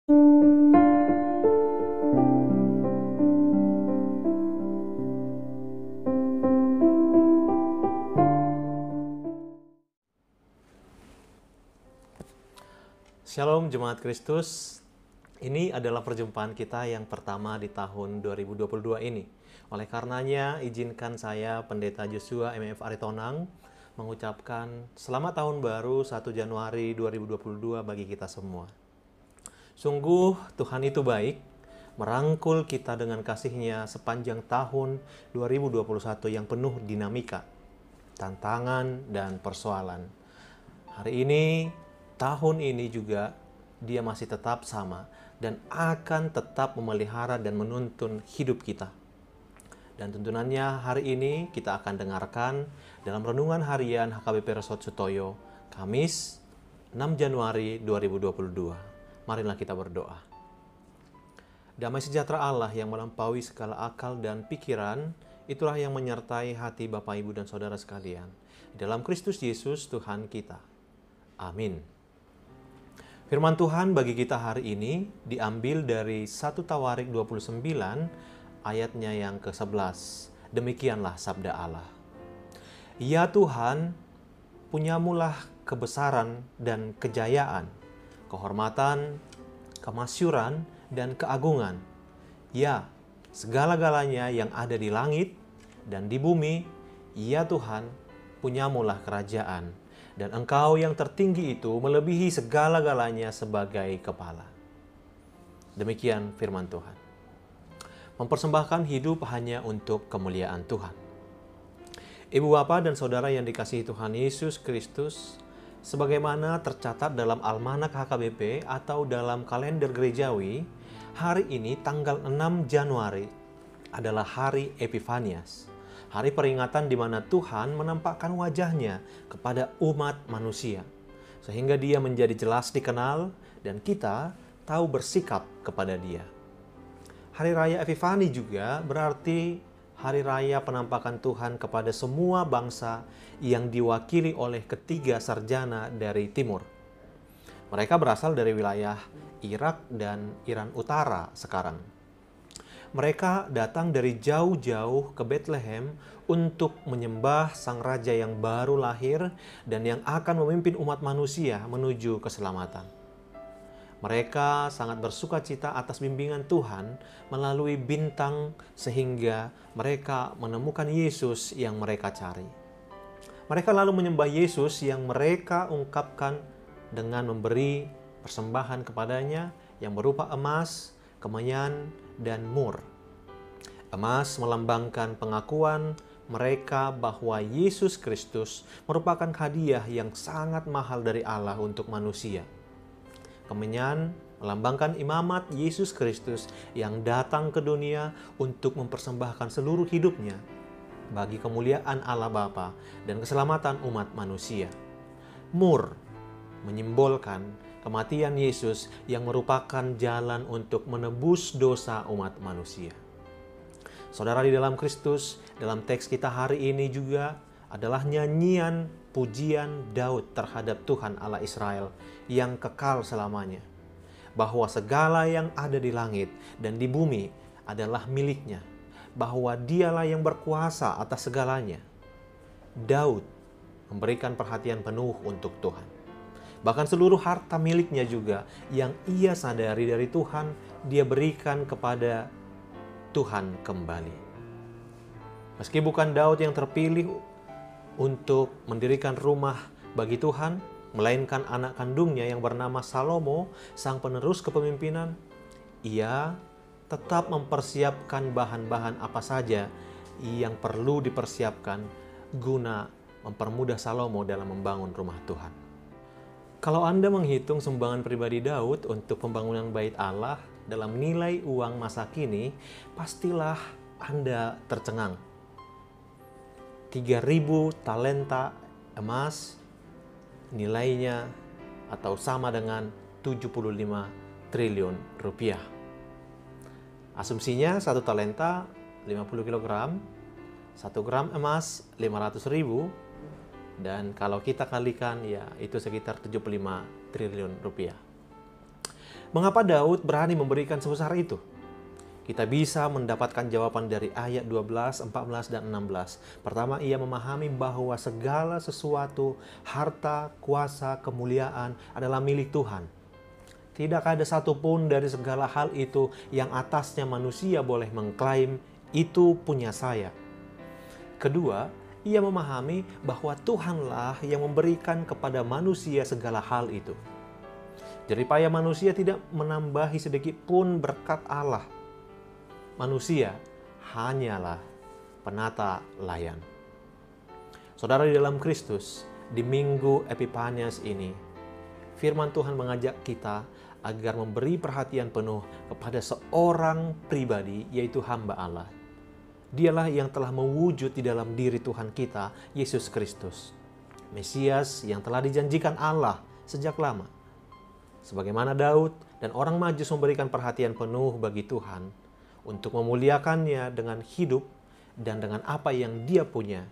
Shalom Jemaat Kristus, ini adalah perjumpaan kita yang pertama di tahun 2022 ini. Oleh karenanya, izinkan saya, Pendeta Joshua MF Aritonang, mengucapkan selamat tahun baru 1 Januari 2022 bagi kita semua. Sungguh Tuhan itu baik, merangkul kita dengan kasih-Nya sepanjang tahun 2021 yang penuh dinamika, tantangan, dan persoalan. Hari ini, tahun ini juga Dia masih tetap sama dan akan tetap memelihara dan menuntun hidup kita. Dan tuntunannya hari ini kita akan dengarkan dalam Renungan Harian HKBP Resort Sutoyo, Kamis 6 Januari 2022. Marilah kita berdoa. Damai sejahtera Allah yang melampaui segala akal dan pikiran, itulah yang menyertai hati Bapak, Ibu, dan Saudara sekalian. Dalam Kristus Yesus Tuhan kita. Amin. Firman Tuhan bagi kita hari ini diambil dari 1 Tawarik 29 ayatnya yang ke-11. Demikianlah sabda Allah. Ya Tuhan, punyamulah kebesaran dan kejayaan, kehormatan, kemasyuran, dan keagungan. Ya, segala-galanya yang ada di langit dan di bumi, ya Tuhan, punyamulah kerajaan. Dan Engkau yang tertinggi itu melebihi segala-galanya sebagai kepala. Demikian firman Tuhan. Mempersembahkan hidup hanya untuk kemuliaan Tuhan. Ibu Bapa dan Saudara yang dikasihi Tuhan Yesus Kristus, sebagaimana tercatat dalam Almanak HKBP atau dalam kalender gerejawi, hari ini tanggal 6 Januari adalah hari Epifanias. Hari peringatan di mana Tuhan menampakkan wajah-Nya kepada umat manusia, sehingga Dia menjadi jelas dikenal dan kita tahu bersikap kepada Dia. Hari Raya Epifani juga berarti hari raya penampakan Tuhan kepada semua bangsa yang diwakili oleh ketiga sarjana dari timur. Mereka berasal dari wilayah Irak dan Iran Utara sekarang. Mereka datang dari jauh-jauh ke Bethlehem untuk menyembah Sang Raja yang baru lahir dan yang akan memimpin umat manusia menuju keselamatan. Mereka sangat bersuka cita atas bimbingan Tuhan melalui bintang sehingga mereka menemukan Yesus yang mereka cari. Mereka lalu menyembah Yesus yang mereka ungkapkan dengan memberi persembahan kepadanya yang berupa emas, kemenyan, dan mur. Emas melambangkan pengakuan mereka bahwa Yesus Kristus merupakan hadiah yang sangat mahal dari Allah untuk manusia. Kemenyan melambangkan imamat Yesus Kristus yang datang ke dunia untuk mempersembahkan seluruh hidupnya bagi kemuliaan Allah Bapa dan keselamatan umat manusia. Mur menyimbolkan kematian Yesus yang merupakan jalan untuk menebus dosa umat manusia. Saudara di dalam Kristus, dalam teks kita hari ini juga adalah nyanyian pujian Daud terhadap Tuhan Allah Israel yang kekal selamanya. Bahwa segala yang ada di langit dan di bumi adalah miliknya. Bahwa Dialah yang berkuasa atas segalanya. Daud memberikan perhatian penuh untuk Tuhan. Bahkan seluruh harta miliknya juga yang ia sadari dari Tuhan, dia berikan kepada Tuhan kembali. Meski bukan Daud yang terpilih untuk mendirikan rumah bagi Tuhan, melainkan anak kandungnya yang bernama Salomo, sang penerus kepemimpinan, ia tetap mempersiapkan bahan-bahan apa saja yang perlu dipersiapkan guna mempermudah Salomo dalam membangun rumah Tuhan. Kalau Anda menghitung sumbangan pribadi Daud untuk pembangunan bait Allah dalam nilai uang masa kini, pastilah Anda tercengang. 3.000 talenta emas nilainya atau sama dengan 75 triliun rupiah. Asumsinya 1 talenta 50 kg, 1 gram emas 500.000, dan kalau kita kalikan ya itu sekitar 75 triliun rupiah. Mengapa Daud berani memberikan sebesar itu? Kita bisa mendapatkan jawaban dari ayat 12, 14, dan 16. Pertama, ia memahami bahwa segala sesuatu, harta, kuasa, kemuliaan adalah milik Tuhan. Tidak ada satupun dari segala hal itu yang atasnya manusia boleh mengklaim, itu punya saya. Kedua, ia memahami bahwa Tuhanlah yang memberikan kepada manusia segala hal itu. Jeripaya manusia tidak menambahi sedikit pun berkat Allah. Manusia hanyalah penata layan. Saudara, di dalam Kristus, di Minggu Epifanias ini, firman Tuhan mengajak kita agar memberi perhatian penuh kepada seorang pribadi, yaitu hamba Allah. Dialah yang telah mewujud di dalam diri Tuhan kita, Yesus Kristus, Mesias yang telah dijanjikan Allah sejak lama. Sebagaimana Daud dan orang Majus memberikan perhatian penuh bagi Tuhan, untuk memuliakannya dengan hidup dan dengan apa yang Dia punya,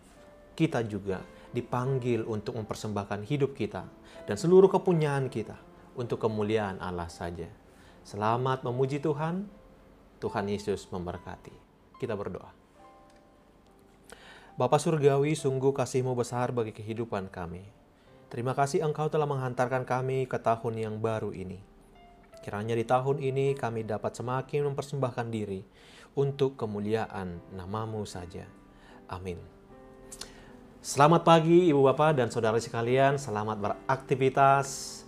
kita juga dipanggil untuk mempersembahkan hidup kita dan seluruh kepunyaan kita untuk kemuliaan Allah saja. Selamat memuji Tuhan. Tuhan Yesus memberkati. Kita berdoa. Bapa Surgawi, sungguh kasih-Mu besar bagi kehidupan kami. Terima kasih Engkau telah menghantarkan kami ke tahun yang baru ini. Kiranya di tahun ini kami dapat semakin mempersembahkan diri untuk kemuliaan nama-Mu saja. Amin. Selamat pagi Ibu Bapak dan Saudara sekalian, selamat beraktivitas.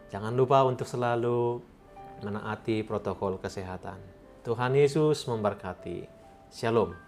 Jangan lupa untuk selalu menaati protokol kesehatan. Tuhan Yesus memberkati. Shalom.